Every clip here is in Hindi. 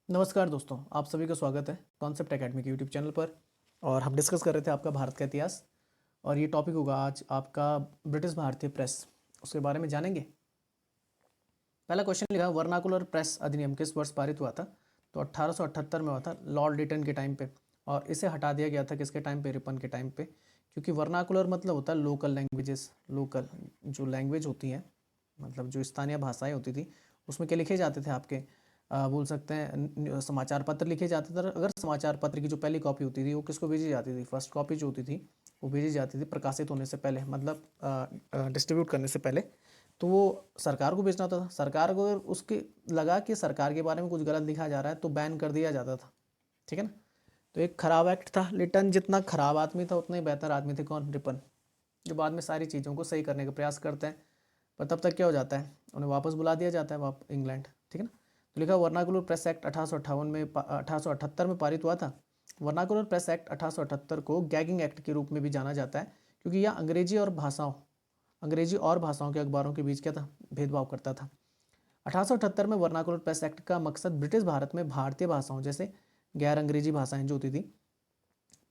नमस्कार दोस्तों, आप सभी का स्वागत है कॉन्सेप्ट एकेडमी के यूट्यूब चैनल पर। और हम डिस्कस कर रहे थे आपका भारत का इतिहास। और ये टॉपिक होगा आज आपका ब्रिटिश भारतीय प्रेस, उसके बारे में जानेंगे। पहला क्वेश्चन लिखा, वर्नाकुलर प्रेस अधिनियम किस वर्ष पारित हुआ था? तो 1878 में हुआ था, लॉर्ड लिटन के टाइम पे। और इसे हटा दिया गया था किसके टाइम पे? रिपन के टाइम पे। क्योंकि वर्नाकुलर मतलब होता है लोकल लैंग्वेजेस, लोकल जो लैंग्वेज होती है, मतलब जो स्थानीय भाषाएं होती थी, उसमें क्या लिखे जाते थे आपके बोल सकते हैं समाचार पत्र लिखे जाते थे। अगर समाचार पत्र की जो पहली कॉपी होती थी वो किसको भेजी जाती थी? फर्स्ट कॉपी जो होती थी वो भेजी जाती थी प्रकाशित होने से पहले, मतलब डिस्ट्रीब्यूट करने से पहले। तो वो सरकार को बेचना होता था। सरकार को अगर उसके लगा कि सरकार के बारे में कुछ गलत लिखा जा रहा है तो बैन कर दिया जाता था। ठीक है ना? तो एक खराब एक्ट था। लिटन जितना खराब आदमी था उतना ही बेहतर आदमी थे कौन? रिपन, जो बाद में सारी चीज़ों को सही करने का प्रयास करते हैं। पर तब तक क्या हो जाता है, उन्हें वापस बुला दिया जाता है इंग्लैंड। ठीक है ना? तो लिखा वर्नाकुलर प्रेस एक्ट 1858 में 1878 में पारित हुआ था। वर्नाकुलर प्रेस एक्ट 1878 को गैगिंग एक्ट के रूप में भी जाना जाता है, क्योंकि यह अंग्रेजी और भाषाओं के अखबारों के बीच क्या था? भेदभाव करता था। 1878 में वर्नाकुलर प्रेस एक्ट का मकसद ब्रिटिश भारत में भारतीय भाषाओं जैसे गैर अंग्रेजी भाषाएं जो होती थी,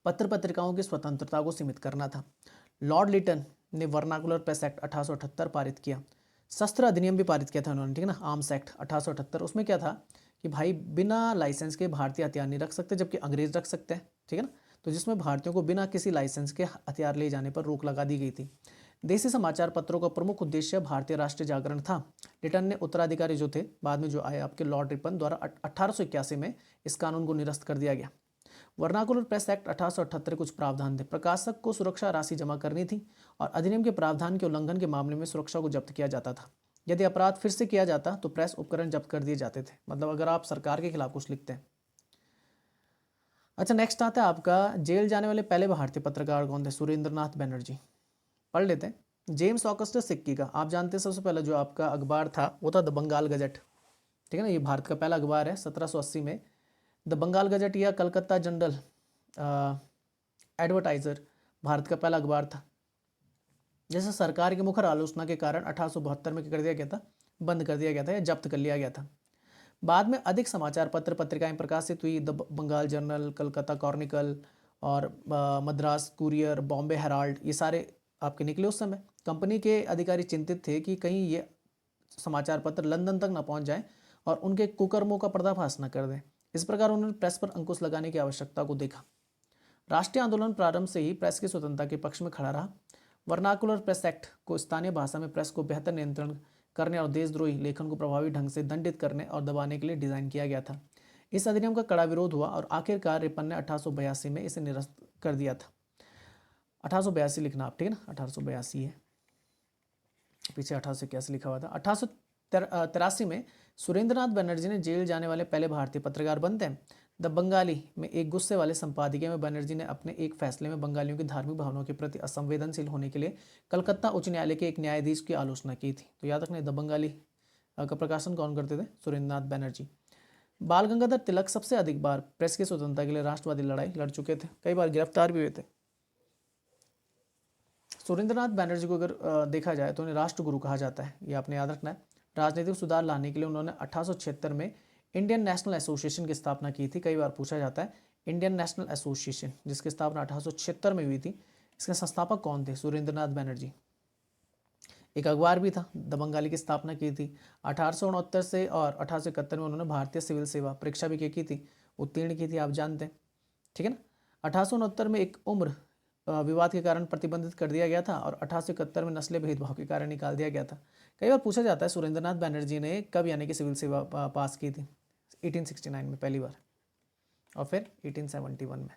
पत्र पत्रिकाओं की स्वतंत्रता को सीमित करना था। लॉर्ड लिटन ने वर्नाकुलर प्रेस एक्ट 1878 पारित किया। शस्त्र अधिनियम भी पारित किया था उन्होंने, ठीक है ना, आर्म्स एक्ट 1878। उसमें क्या था कि भाई बिना लाइसेंस के भारतीय हथियार नहीं रख सकते, जबकि अंग्रेज रख सकते हैं। ठीक है ना? तो जिसमें भारतीयों को बिना किसी लाइसेंस के हथियार ले जाने पर रोक लगा दी गई थी। देसी समाचार पत्रों का प्रमुख उद्देश्य भारतीय राष्ट्रीय जागरण था। लिटन ने उत्तराधिकारी जो थे बाद में जो आए आपके लॉर्ड रिपन द्वारा 1881 में इस कानून को निरस्त कर दिया गया। वर्नाकुलर प्रेस एक्ट 1878 कुछ प्रावधान थे। प्रकाशक को सुरक्षा राशि जमा करनी थी और अधिनियम के प्रावधान के उल्लंघन के मामले में सुरक्षा को जब्त किया जाता था। यदि अपराध फिर से किया जाता तो प्रेस उपकरण जब्त कर दिए जाते थे, मतलब अगर आप सरकार के खिलाफ कुछ लिखते हैं। अच्छा, नेक्स्ट आता है आपका जेल जाने वाले पहले भारतीय पत्रकार कौन थे? सुरेंद्रनाथ बनर्जी। पढ़ लेते हैं। जेम्स ऑगस्टस सिक्की का आप जानते हैं, सबसे पहला जो आपका अखबार था वो था द बंगाल गजट। ठीक है ना? ये भारत का पहला अखबार है 1780 में। द बंगाल गजट या कलकत्ता जनरल एडवर्टाइजर भारत का पहला अखबार था। जैसे सरकार की मुखर आलोचना के कारण 1872 में क्या कर दिया गया था? बंद कर दिया गया था या जब्त कर लिया गया था। बाद में अधिक समाचार पत्र पत्रिकाएं प्रकाशित हुई। The Bengal Journal, Calcutta Chronicle और मद्रास कुरियर, बॉम्बे हेराल्ड, ये सारे आपके निकले उस समय। कंपनी के अधिकारी चिंतित थे कि कहीं ये समाचार पत्र लंदन तक न पहुंच जाए और उनके कुकर्मों का पर्दाफाश न कर दें। इस प्रकार उन्होंने प्रेस पर अंकुश लगाने की आवश्यकता को देखा। राष्ट्रीय आंदोलन प्रारंभ से ही प्रेस की स्वतंत्रता के पक्ष में खड़ा रहा। वर्नाकुलर प्रेस एक्ट को स्थानीय भाषा में प्रेस को बेहतर नियंत्रण करने और देशद्रोही लेखन को प्रभावी ढंग से दंडित करने और दबाने के लिए डिजाइन किया गया था। इस अधिनियम का कड़ा विरोध हुआ और आखिरकार रिपन ने 1882 में इसे निरस्त कर दिया था। 1882 लिखना आप, ठीक है ना? 1882 है, पीछे 1881 लिखा हुआ था। 1883 में सुरेंद्रनाथ बनर्जी ने जेल जाने वाले पहले भारतीय पत्रकार बनते हैं। द बंगाली में एक गुस्से वाले संपादकीय में बनर्जी ने अपने एक फैसले में बंगालियों की धार्मिक भावनाओं के प्रति असंवेदनशील होने के लिए कलकत्ता उच्च न्यायालय के एक न्यायाधीश की आलोचना की थी। तो याद रखना, द बंगाली का प्रकाशन कौन करते थे? सुरेंद्रनाथ बनर्जी। बाल गंगाधर तिलक सबसे अधिक बार प्रेस की स्वतंत्रता के लिए राष्ट्रवादी लड़ाई लड़ चुके थे, कई बार गिरफ्तार भी हुए थे। सुरेंद्रनाथ बनर्जी को अगर देखा जाए तो उन्हें राष्ट्रगुरु कहा जाता है, ये आपने याद रखना है। राजनीतिक सुधार लाने के लिए उन्होंने 1876 में इंडियन नेशनल एसोसिएशन की स्थापना की थी। कई बार पूछा जाता है इंडियन नेशनल एसोसिएशन, जिसकी स्थापना 1876 में हुई थी, इसके संस्थापक कौन थे? सुरेंद्रनाथ बनर्जी। एक अखबार भी था, द बंगाली की स्थापना की थी 1869 से, और 1871 में उन्होंने भारतीय सिविल सेवा परीक्षा भी की थी, उत्तीर्ण की थी, आप जानते हैं। ठीक है ना? 1869 में एक उम्र विवाद के कारण प्रतिबंधित कर दिया गया था और 1871 में नस्लीय भेदभाव के कारण निकाल दिया गया था। कई बार पूछा जाता है सुरेंद्रनाथ बनर्जी ने कब यानी कि सिविल सेवा पास की थी? 1869 में पहली बार, और फिर 1871 में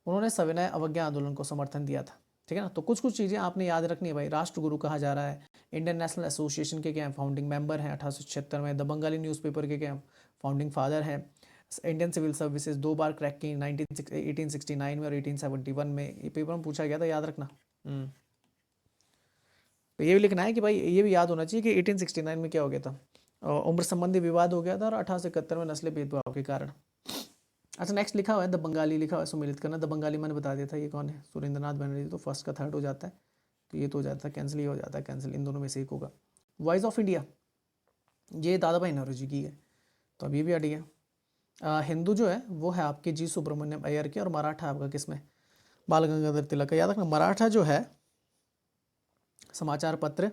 उन्होंने सविनय अवज्ञा आंदोलन को समर्थन दिया था। ठीक है ना? तो कुछ कुछ चीज़ें आपने याद रखनी है भाई। राष्ट्रगुरु कहा जा रहा है, इंडियन नेशनल एसोसिएशन के क्या फाउंडिंग मेंबर हैं 1876 में, द बंगाली न्यूज़पेपर के क्या फाउंडिंग फादर हैं, इंडियन सिविल सर्विसेज 2 बार क्रैक की 1869 में और 1871 में, ये पेपर में पूछा गया था, याद रखना। तो ये भी लिखना है कि भाई ये भी याद होना चाहिए कि 1869 में क्या हो गया था, उम्र संबंधी विवाद हो गया था और 1871 में नस्लीय भेदभाव के कारण। अच्छा, नेक्स्ट लिखा हुआ है द बंगाली, लिखा हुआ है सुमिलित करना। द बंगाली मैंने बता दिया था ये कौन है? सुरेंद्रनाथ बनर्जी। तो फर्स्ट का थर्ड हो जाता है, तो ये तो हो जाता है कैंसिल, ही हो जाता है कैंसिल, इन दोनों में से एक होगा। वॉइस ऑफ इंडिया, ये दादा भाई नौरोजी की है, तो अब ये भी हट गया। हिंदू जो है वो है आपके जी सुब्रमण्यम अय्यर की, और मराठा आपका किसमें, बाल गंगाधर तिलक का। याद रखना मराठा जो है समाचार पत्र,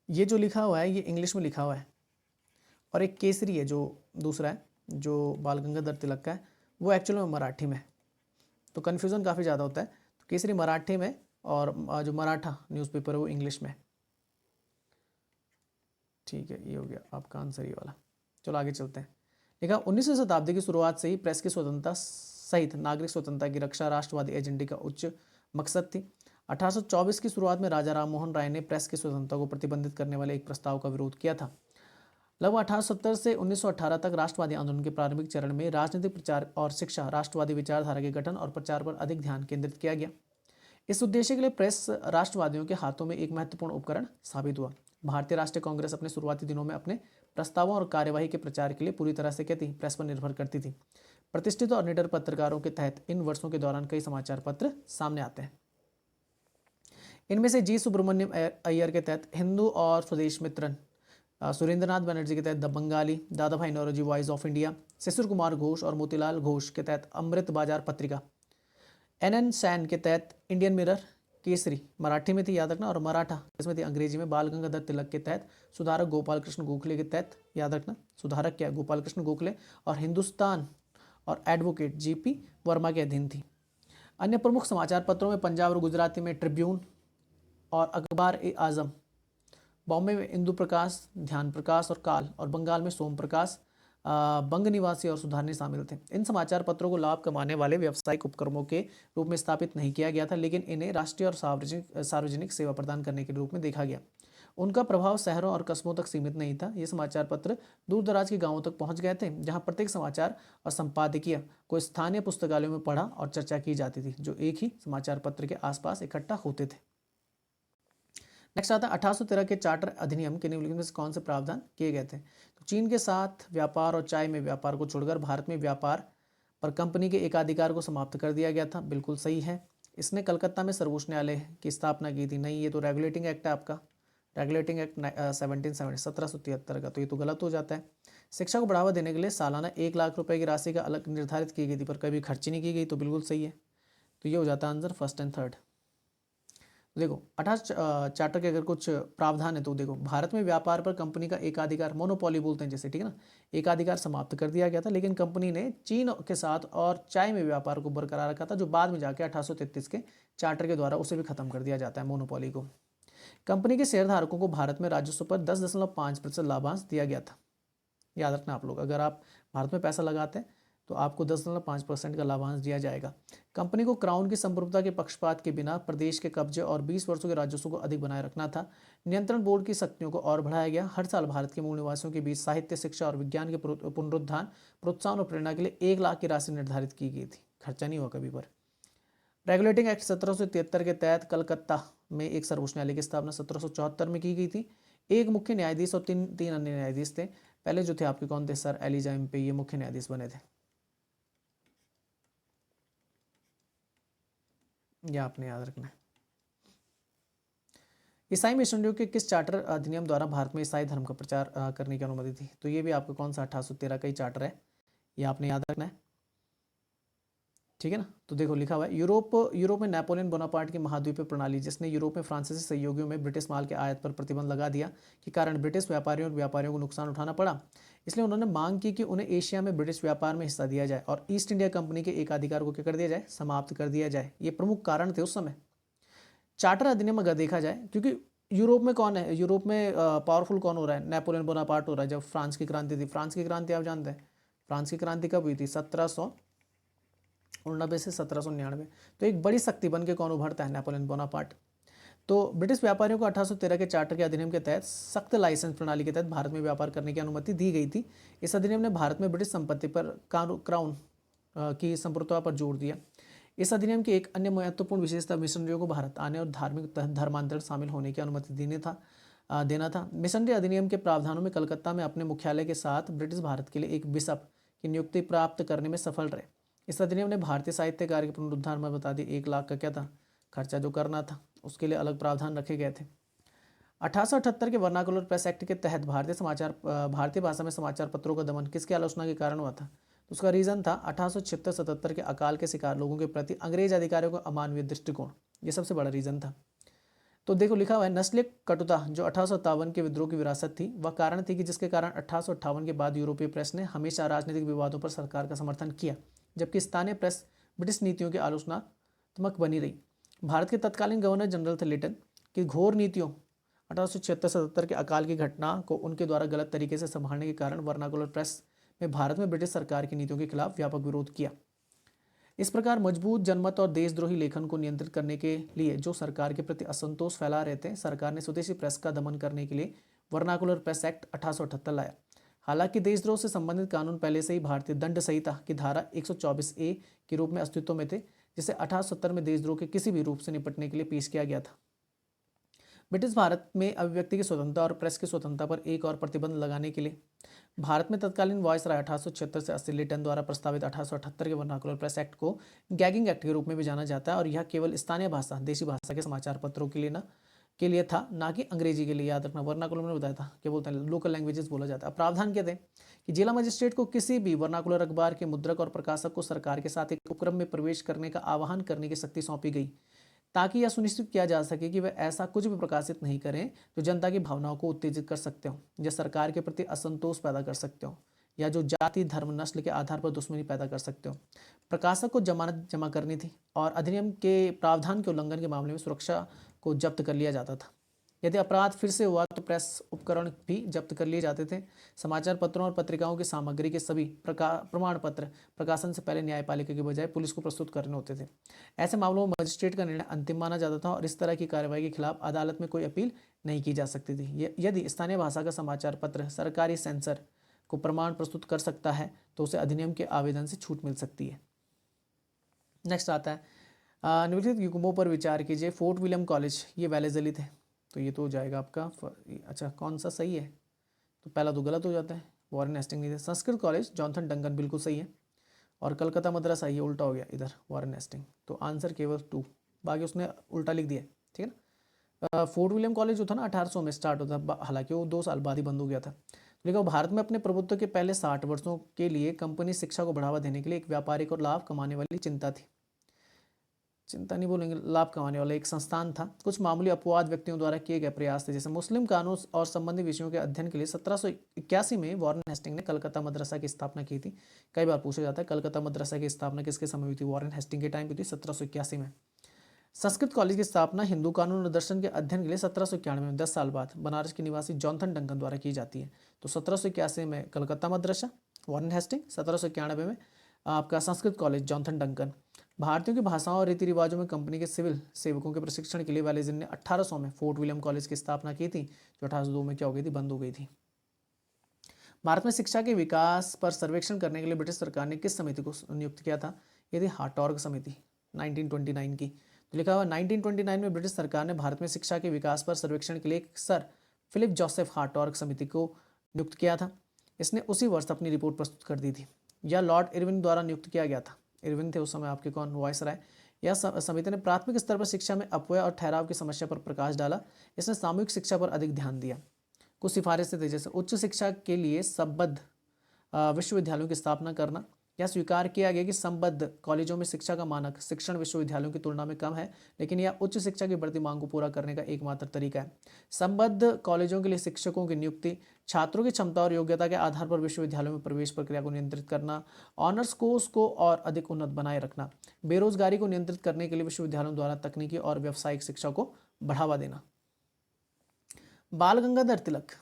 ये जो लिखा हुआ है ये इंग्लिश में लिखा हुआ है, और एक केसरी है जो दूसरा है जो बाल गंगाधर तिलक का है, वो एक्चुअल में मराठी में है। तो कन्फ्यूज़न काफ़ी ज़्यादा होता है। तो केसरी मराठी में, और जो मराठा न्यूज़पेपर है वो इंग्लिश में है। ठीक है, ये हो गया आपका आंसर ये वाला। चलो आगे चलते हैं। देखा 19वीं शताब्दी की शुरुआत से ही प्रेस की स्वतंत्रता सहित नागरिक स्वतंत्रता की रक्षा राष्ट्रवादी एजेंडे का उच्च मकसद थी। 1824 की शुरुआत में राजा राम मोहन राय ने प्रेस की स्वतंत्रता को प्रतिबंधित करने वाले एक प्रस्ताव का विरोध किया था। लगभग 1870 से 1918 तक राष्ट्रवादी आंदोलन के प्रारंभिक चरण में राजनीतिक प्रचार और शिक्षा, राष्ट्रवादी विचारधारा के गठन और प्रचार पर अधिक ध्यान केंद्रित किया गया। इस उद्देश्य के लिए प्रेस राष्ट्रवादियों के हाथों में एक महत्वपूर्ण उपकरण साबित हुआ। भारतीय राष्ट्रीय कांग्रेस अपने शुरुआती दिनों में अपने प्रस्तावों और कार्यवाही के प्रचार के लिए पूरी तरह से कहती प्रेस पर निर्भर करती थी। प्रतिष्ठित और निडर पत्रकारों के तहत इन वर्षों के दौरान कई समाचार पत्र सामने आते हैं। इनमें से जी सुब्रमण्यम अय्यर के तहत हिंदू और स्वदेश मित्रन, सुरेंद्रनाथ बनर्जी के तहत द बंगाली, दादा भाई Naoroji voice of India, Shishir Kumar Ghosh और मोतीलाल घोष के तहत अमृत बाजार पत्रिका, एन सैन के तहत इंडियन मिरर, केसरी मराठी में थी याद रखना, और मराठा इसमें थी अंग्रेजी में, बाल गंगाधर तिलक के तहत, सुधारक गोपाल कृष्ण गोखले के तहत याद रखना, सुधारक क्या गोपाल कृष्ण गोखले, और हिंदुस्तान और एडवोकेट जीपी वर्मा के अधीन थी। अन्य प्रमुख समाचार पत्रों में पंजाब और गुजराती में ट्रिब्यून और अखबार ए आजम, बॉम्बे में इंदु प्रकाश, ध्यान प्रकाश और काल, और बंगाल में सोम प्रकाश, बंग निवासी और सुधारनी शामिल थे। इन समाचार पत्रों को लाभ कमाने वाले व्यावसायिक उपक्रमों के रूप में स्थापित नहीं किया गया था, लेकिन इन्हें राष्ट्रीय और सार्वजनिक सेवा प्रदान करने के रूप में देखा गया। उनका प्रभाव शहरों और कस्बों तक सीमित नहीं था। ये समाचार पत्र दूर दराज के गांवों तक पहुंच गए थे, जहां प्रत्येक समाचार और संपादकीय को स्थानीय पुस्तकालयों में पढ़ा और चर्चा की जाती थी, जो एक ही समाचार पत्र के आसपास इकट्ठा होते थे। नेक्स्ट आता है 1813 के चार्टर अधिनियम के निम्नलिखित में से कौन से प्रावधान किए गए थे। तो चीन के साथ व्यापार और चाय में व्यापार को छोड़कर भारत में व्यापार पर कंपनी के एकाधिकार को समाप्त कर दिया गया था। बिल्कुल सही है। इसने कलकत्ता में सर्वोच्च न्यायालय की स्थापना की थी। नहीं, ये तो रेगुलेटिंग एक्ट है आपका, रेगुलेटिंग एक्ट 1773 का, तो ये तो गलत हो जाता है। शिक्षा को बढ़ावा देने के लिए सालाना 1 लाख रुपए की राशि का अलग निर्धारित की गई थी, पर कभी खर्ची नहीं की गई, तो बिल्कुल सही है। तो ये हो जाता है आंसर फर्स्ट एंड थर्ड। देखो 18 चार्टर के अगर कुछ प्रावधान है तो देखो, भारत में व्यापार पर कंपनी का एकाधिकार, मोनोपोली बोलते हैं जैसे, ठीक है ना, एकाधिकार समाप्त कर दिया गया था, लेकिन कंपनी ने चीन के साथ और चाय में व्यापार को बरकरार रखा था, जो बाद में जाके 1833 के चार्टर के द्वारा उसे भी खत्म कर दिया जाता है, मोनोपोली को। कंपनी के शेयरधारकों को भारत में राजस्व पर 10.5% लाभांश दिया गया था। याद रखना आप लोग, अगर आप भारत में पैसा लगाते हैं तो आपको 10.5% का लाभांश दिया जाएगा। कंपनी को क्राउन की संप्रभुता के पक्षपात के बिना प्रदेश के कब्जे और 20 वर्षों के राजस्व को अधिक बनाए रखना था। नियंत्रण बोर्ड की शक्तियों को और बढ़ाया गया। हर साल भारत के मूल निवासियों के बीच साहित्य, शिक्षा और विज्ञान के पुनरुत्थान, प्रोत्साहन और प्रेरणा के लिए 1 लाख की राशि निर्धारित की गई थी। खर्चा नहीं हुआ कभी पर। रेगुलेटिंग एक्ट 1773 के तहत कलकत्ता में एक सर्वोच्च न्यायालय की स्थापना 1774 में की गई थी। एक मुख्य न्यायाधीश और तीन अन्य न्यायाधीश थे। पहले जो थे आपके कौन थे, सर एलिजा एम्पे, ये मुख्य न्यायाधीश बने थे। यह आपने याद रखना है। ईसाई मिशनरियों के किस चार्टर अधिनियम द्वारा भारत में ईसाई धर्म का प्रचार करने की अनुमति थी। तो ये भी आपका कौन सा 1813 का ही चार्टर है, ये आपने याद रखना है, ठीक है ना। तो देखो लिखा हुआ है, यूरोप में नेपोलियन बोनापार्ट की महाद्वीपीय प्रणाली, जिसने यूरोप में फ्रांसीसी सहयोगियों में ब्रिटिश माल के आयात पर प्रतिबंध लगा दिया, के कारण ब्रिटिश व्यापारियों को नुकसान उठाना पड़ा। इसलिए उन्होंने मांग की कि उन्हें एशिया में ब्रिटिश व्यापार में हिस्सा दिया जाए और ईस्ट इंडिया कंपनी के एकाधिकार को क्या कर दिया जाए, समाप्त कर दिया जाए। ये प्रमुख कारण थे उस समय। चार्टर अधिनियम अगर देखा जाए, क्योंकि यूरोप में कौन है, यूरोप में पावरफुल कौन हो रहा है, नेपोलियन बोनापार्ट हो रहा है। जब फ्रांस की क्रांति थी, फ्रांस की क्रांति आप जानते हैं, फ्रांस की क्रांति कब हुई थी, 1789 से 1799। तो एक बड़ी शक्ति बन के कौन उभरता है, नेपोलियन बोनापार्ट। तो ब्रिटिश व्यापारियों को 1813 के चार्टर के अधिनियम के तहत सख्त लाइसेंस प्रणाली के तहत भारत में व्यापार करने की अनुमति दी गई थी। इस अधिनियम ने भारत में ब्रिटिश संपत्ति पर क्राउन की संप्रभुता पर जोर दिया। इस अधिनियम की एक अन्य महत्वपूर्ण विशेषता मिशनरियों को भारत आने और धार्मिक धर्मांतरण शामिल होने की अनुमति देना था। मिशनरी अधिनियम के प्रावधानों में कलकत्ता में अपने मुख्यालय के साथ ब्रिटिश भारत के लिए एक बिशप की नियुक्ति प्राप्त करने में सफल रहे। इस अधिनियम ने भारतीय साहित्य कार्य के पुनरुद्धार में बता दी 1 लाख का क्या था, खर्चा जो करना था, उसके लिए अलग प्रावधान रखे गए थे। 1878 के वर्नाकुलर प्रेस एक्ट के तहत भारतीय भाषा में समाचार पत्रों का दमन किसकी आलोचना के कारण हुआ था। तो उसका रीज़न था 1876-77 के अकाल के शिकार लोगों के प्रति अंग्रेज अधिकारियों का अमानवीय दृष्टिकोण, ये सबसे बड़ा रीज़न था। तो देखो लिखा हुआ है, नस्लीय कटुता जो 1857 के विद्रोह की विरासत थी वह कारण थी कि जिसके कारण 1858 के बाद यूरोपीय प्रेस ने हमेशा राजनीतिक विवादों पर सरकार का समर्थन किया, जबकि स्थानीय प्रेस ब्रिटिश नीतियों की आलोचनात्मक बनी रही। भारत के तत्कालीन गवर्नर जनरल थे लिटन की घोर नीतियों 1876-77 के अकाल की घटना को उनके द्वारा गलत तरीके से संभालने के कारण वर्नाकुलर प्रेस में भारत में ब्रिटिश सरकार की नीतियों के खिलाफ व्यापक विरोध किया। इस प्रकार मजबूत जनमत और देशद्रोही लेखन को नियंत्रित करने के लिए जो सरकार के प्रति असंतोष फैला रहे थे, सरकार ने स्वदेशी प्रेस का दमन करने के लिए वर्नाकुलर प्रेस एक्ट 1878 लाया। हालांकि देशद्रोह से संबंधित कानून पहले से ही भारतीय दंड संहिता की धारा 124A के रूप में अस्तित्व में थे, जिसे 1870 में देशद्रोह के किसी भी रूप से निपटने के लिए पेश किया गया था। ब्रिटिश भारत में अभिव्यक्ति की स्वतंत्रता और प्रेस की स्वतंत्रता पर एक और प्रतिबंध लगाने के लिए भारत में तत्कालीन वायसराय 1876 से 80 लिटन द्वारा प्रस्तावित 1878 के वर्नाकुलर प्रेस एक्ट को गैगिंग एक्ट के रूप में भी जाना जाता है, और यह केवल स्थानीय भाषा देशी भाषा के समाचार पत्रों के लिए था, ना कि अंग्रेजी के लिए। याद रखना, वर्नाकुलर में बताया था क्या बोलते हैं, लोकल लैंग्वेजेस बोला जाता है। प्रावधान क्या थे कि जिला मजिस्ट्रेट को किसी भी वर्नाकुलर अखबार के मुद्रक और प्रकाशक को सरकार के साथ एक उपक्रम में प्रवेश करने का आह्वान करने की शक्ति सौंपी गई, ताकि यह सुनिश्चित किया जा सके कि वे ऐसा कुछ भी प्रकाशित नहीं करें जो जनता की भावनाओं को उत्तेजित कर सकते हो, या सरकार के प्रति असंतोष पैदा कर सकते हो, या जो जाति धर्म नस्ल के आधार पर दुश्मनी पैदा कर सकते हो। प्रकाशक को जमानत जमा करनी थी और अधिनियम के प्रावधान के उल्लंघन के मामले में सुरक्षा को जब्त कर लिया जाता था। यदि अपराध फिर से हुआ तो प्रेस उपकरण भी जब्त कर लिए जाते थे। समाचार पत्रों और पत्रिकाओं की सामग्री के सभी प्रमाण पत्र प्रकाशन से पहले न्यायपालिका के बजाय पुलिस को प्रस्तुत करने होते थे। ऐसे मामलों में मजिस्ट्रेट का निर्णय अंतिम माना जाता था और इस तरह की कार्रवाई के खिलाफ अदालत में कोई अपील नहीं की जा सकती थी। यदि स्थानीय भाषा का समाचार पत्र सरकारी सेंसर को प्रमाण प्रस्तुत कर सकता है तो उसे अधिनियम के आवेदन से छूट मिल सकती है। नेक्स्ट आता है निम्नलिखित युग्मों पर विचार कीजिए। फोर्ट विलियम कॉलेज ये वैलेजली थे, तो ये तो हो जाएगा आपका अच्छा कौन सा सही है, तो पहला तो गलत हो जाता है, वॉरेन हेस्टिंग नहीं थे। संस्कृत कॉलेज जॉनथन डंकन बिल्कुल सही है, और कलकत्ता मद्रासा ये उल्टा हो गया इधर वॉरेन हेस्टिंग, तो आंसर केवल 2, बाकी उसने उल्टा लिख दिया, ठीक है ना। फोर्ट विलियम कॉलेज जो था ना 1800 में स्टार्ट होता, हालांकि वो 2 साल बाद ही बंद हो गया था। लेकिन भारत में अपने प्रभुत्व के पहले 60 वर्षों के लिए कंपनी शिक्षा को बढ़ावा देने के लिए एक व्यापारिक और लाभ कमाने वाली चिंता नहीं बोलेंगे, लाभ कमाने वाला एक संस्थान था। कुछ मामूली अपवाद व्यक्तियों द्वारा किए गए प्रयास थे, जैसे मुस्लिम कानून और संबंधित विषयों के अध्ययन के लिए 1781 में वॉरेन हेस्टिंग ने कलकत्ता मद्रासा की स्थापना की थी। कई बार पूछा जाता है कलकत्ता मद्रासा की स्थापना किसके समय हुई थी, वॉरेन हेस्टिंग के टाइम हुई थी 1781 में। संस्कृत कॉलेज की स्थापना हिंदू कानून और दर्शन के अध्ययन के लिए 1791 में 10 साल बाद बनारस के निवासी जॉनथन डंकन द्वारा की जाती है। तो 1781 में कलकत्ता मद्रासा वॉरेन हेस्टिंग, 1791 में आपका संस्कृत कॉलेज जॉनथन डंकन। भारतीयों की भाषाओं और रीति रिवाजों में कंपनी के सिविल सेवकों के प्रशिक्षण के लिए वैलेजन ने 1800 में फोर्ट विलियम कॉलेज की स्थापना की थी, जो 1802 में क्या हो गई थी, बंद हो गई थी। भारत में शिक्षा के विकास पर सर्वेक्षण करने के लिए ब्रिटिश सरकार ने किस समिति को नियुक्त किया था, ये थी हार्टॉग समिति 1929 की। तो लिखा हुआ 1929 में ब्रिटिश सरकार ने भारत में शिक्षा के विकास पर सर्वेक्षण के लिए एक सर फिलिप जोसेफ हार्टॉग समिति को नियुक्त किया था। इसने उसी वर्ष अपनी रिपोर्ट प्रस्तुत कर दी थी। यह लॉर्ड इरविन द्वारा नियुक्त किया गया था। इरविन थे उस समय आपके कौन, वायसराय। यह समिति ने प्राथमिक स्तर पर शिक्षा में अपव्यय और ठहराव की समस्या पर प्रकाश डाला। इसने सामूहिक शिक्षा पर अधिक ध्यान दिया। कुछ सिफारिशें थी, जैसे उच्च शिक्षा के लिए संबद्ध विश्वविद्यालयों की स्थापना करना। यह स्वीकार किया गया कि संबद्ध कॉलेजों में शिक्षा का मानक शिक्षण विश्वविद्यालयों की तुलना में कम है, लेकिन यह उच्च शिक्षा की बढ़ती मांग को पूरा करने का एकमात्र तरीका है। संबद्ध कॉलेजों के लिए शिक्षकों की नियुक्ति, छात्रों की क्षमता और योग्यता के आधार पर विश्वविद्यालयों में प्रवेश प्रक्रिया को नियंत्रित करना, ऑनर्स कोर्स को और अधिक उन्नत बनाए रखना, बेरोजगारी को नियंत्रित करने के लिए विश्वविद्यालयों द्वारा तकनीकी और व्यावसायिक शिक्षा को बढ़ावा देना। बाल गंगाधर तिलक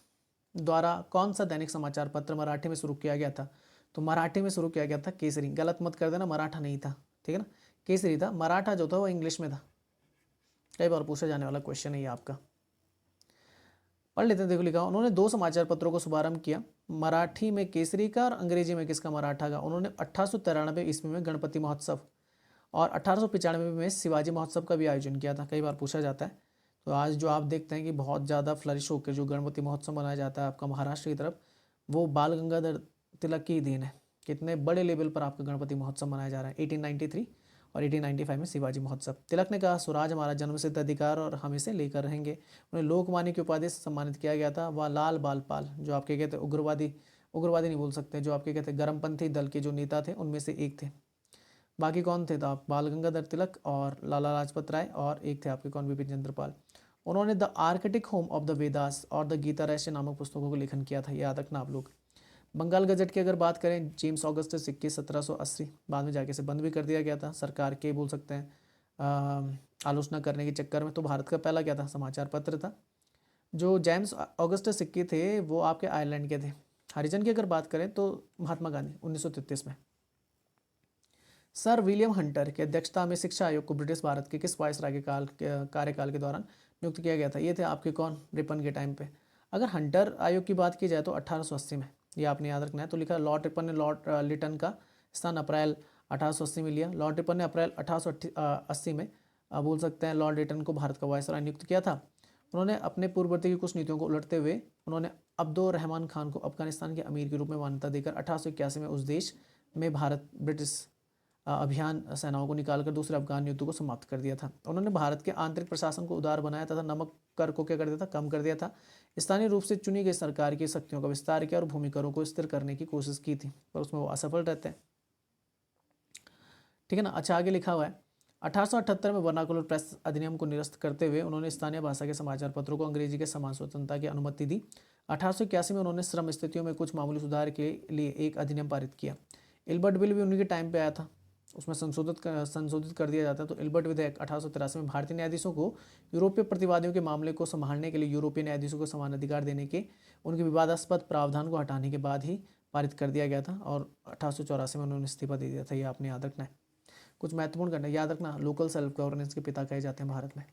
द्वारा कौन सा दैनिक समाचार पत्र मराठी में शुरू किया गया था, तो मराठी में शुरू किया गया था केसरी। गलत मत कर देना, मराठा नहीं था, ठीक है ना, केसरी था। मराठा जो था वो इंग्लिश में था। कई बार पूछा जाने वाला क्वेश्चन है ये आपका, पढ़ लेते हैं। देखो लिखा, उन्होंने 2 समाचार पत्रों को शुभारंभ किया, मराठी में केसरी का और अंग्रेजी में किसका, मराठा का। उन्होंने 1893 ईस्वी में गणपति महोत्सव और 1895 में शिवाजी महोत्सव का भी आयोजन किया था। कई बार पूछा जाता है। तो आज जो आप देखते हैं कि बहुत ज़्यादा फ्लरिश होकर जो गणपति महोत्सव मनाया जाता है आपका महाराष्ट्र की तरफ, वो बाल गंगाधर तिलक की देन है। कितने बड़े लेवल पर आपका गणपति महोत्सव मनाया जा रहा है। 1893 और 1895 में शिवाजी महोत्सव। तिलक ने कहा, स्वराज हमारा जन्मसिद्ध अधिकार और हम इसे लेकर रहेंगे। उन्हें लोकमान्य की उपाधि से सम्मानित किया गया था। वह लाल बाल पाल, जो आपके कहते उग्रवादी उग्रवादी नहीं बोल सकते, जो आपके कहते हैं गर्मपंथी दल के जो नेता थे उनमें से एक थे। बाकी कौन थे? तो आप बाल गंगाधर तिलक और लाला लाजपत राय, और एक थे आपके कौन? विपिन चंद्र पाल। उन्होंने the Arctic home of the Vedas और द गीता रहस्य नामक पुस्तकों को लेखन किया था, याद रखना आप लोग। बंगाल गजट की अगर बात करें, जेम्स ऑगस्टस सिक्के 1780, बाद में जाके से बंद भी कर दिया गया था सरकार के बोल सकते हैं आलोचना करने के चक्कर में। तो भारत का पहला क्या था? समाचार पत्र था। जो जेम्स ऑगस्टस सिक्के थे वो आपके आयरलैंड के थे। हरिजन की अगर बात करें तो महात्मा गांधी 1933 में। सर विलियम हंटर की अध्यक्षता में शिक्षा आयोग को ब्रिटिश भारत के किस वायसराय के कार्यकाल के दौरान नियुक्त किया गया था? ये थे आपके कौन? रिपन के टाइम पे। अगर हंटर आयोग की बात की जाए तो 1880 में, ये आपने याद रखना है। तो लिखा लॉर्ड रिपन ने लॉर्ड लिटन का स्थान अप्रैल 1880 में लिया। लॉर्ड रिपन ने अप्रैल 1880 में बोल सकते हैं लॉर्ड लिटन को भारत का वायसराय नियुक्त किया था। उन्होंने अपने पूर्ववर्ती की कुछ नीतियों को उलटते हुए उन्होंने अब्दुल रहमान खान को अफगानिस्तान के अमीर के रूप में मान्यता देकर 1881 में उस देश में भारत ब्रिटिश अभियान सेनाओं को निकालकर दूसरे अफगान युद्ध को समाप्त कर दिया था। उन्होंने भारत के आंतरिक प्रशासन को उदार बनाया तथा नमक कर को क्या कर दिया था? कम कर दिया था। स्थानीय रूप से चुनी गई सरकार की शक्तियों का विस्तार किया और भूमि करों को स्थिर करने की कोशिश की थी, पर उसमें वो असफल रहते हैं। ठीक है ना। अच्छा, आगे लिखा हुआ है 1878 में वर्नाकुलर प्रेस अधिनियम को निरस्त करते हुए उन्होंने स्थानीय भाषा के समाचार पत्रों को अंग्रेजी के समान स्वतंत्रता की अनुमति दी। 1881 में उन्होंने श्रम स्थितियों में कुछ मामूली सुधार के लिए एक अधिनियम पारित किया। इल्बर्ट बिल भी उन्हीं के टाइम पे आया था, उसमें संशोधित कर दिया जाता है। तो इल्बर्ट विधेयक 1883 में भारतीय न्यायाधीशों को यूरोपीय प्रतिवादियों के मामले को संभालने के लिए यूरोपीय न्यायाधीशों को समान अधिकार देने के उनके विवादास्पद प्रावधान को हटाने के बाद ही पारित कर दिया गया था, और 1884 में उन्होंने इस्तीफा दे दिया था। ये आपने याद रखना है। कुछ महत्वपूर्ण करना याद रखना, लोकल सेल्फ गवर्नेंस के पिता कहे जाते हैं भारत में।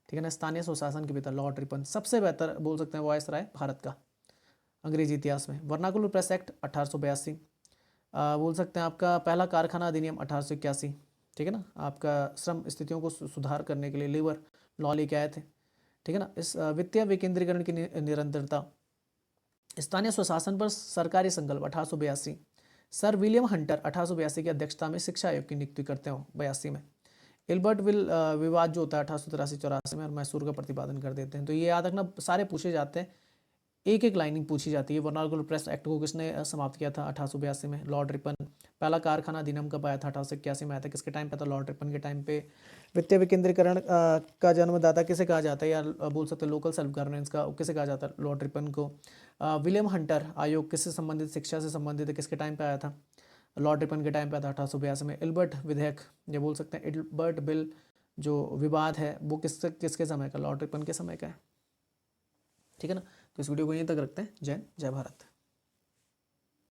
ठीक है ना। स्थानीय स्वशासन के पिता लॉर्ड रिपन, सबसे बेहतर बोल सकते हैं वायसराय भारत का अंग्रेजी इतिहास में। वर्नाकुलर प्रेस एक्ट 1882 बोल सकते हैं आपका पहला कारखाना अधिनियम 1881। ठीक है ना। आपका श्रम स्थितियों को सुधार करने के लिए लेबर लॉ लेके आए थे। ठीक है ना। इस वित्तीय विकेंद्रीकरण की निरंतरता, स्थानीय स्वशासन पर सरकारी संकल्प 1882। सर विलियम हंटर 1882 की अध्यक्षता में शिक्षा आयोग की नियुक्ति करते हो 82 में। इल्बर्ट विल विवाद जो होता है 1883-84 में, और मैसूर का प्रतिपादन कर देते हैं। तो ये याद रखना, सारे पूछे जाते हैं, एक एक लाइनिंग पूछी जाती है। वर्नाकुलर प्रेस एक्ट को किसने समाप्त किया था? 1882 में, लॉर्ड रिपन। पहला कारखाना अधिनियम कब आया था? 1881 में आया था। किसके टाइम पे था? लॉर्ड रिपन के टाइम पे। वित्तीय विकेंद्रीकरण का जन्मदाता किसे कहा जाता है, या बोल सकते हैं लोकल सेल्फ गवर्नेंस का किसे कहा जाता है? लॉर्ड रिपन को। विलियम हंटर आयोग किससे संबंधित? शिक्षा से संबंधित है। किसके टाइम पे आया था? लॉर्ड रिपन के टाइम पे आया था 1882 में। इल्बर्ट विधेयक, ये बोल सकते हैं इल्बर्ट बिल जो विवाद है वो किसके समय का? लॉर्ड रिपन के समय का है। ठीक है ना। तो इस वीडियो को यहीं तक रखते हैं। जय भारत।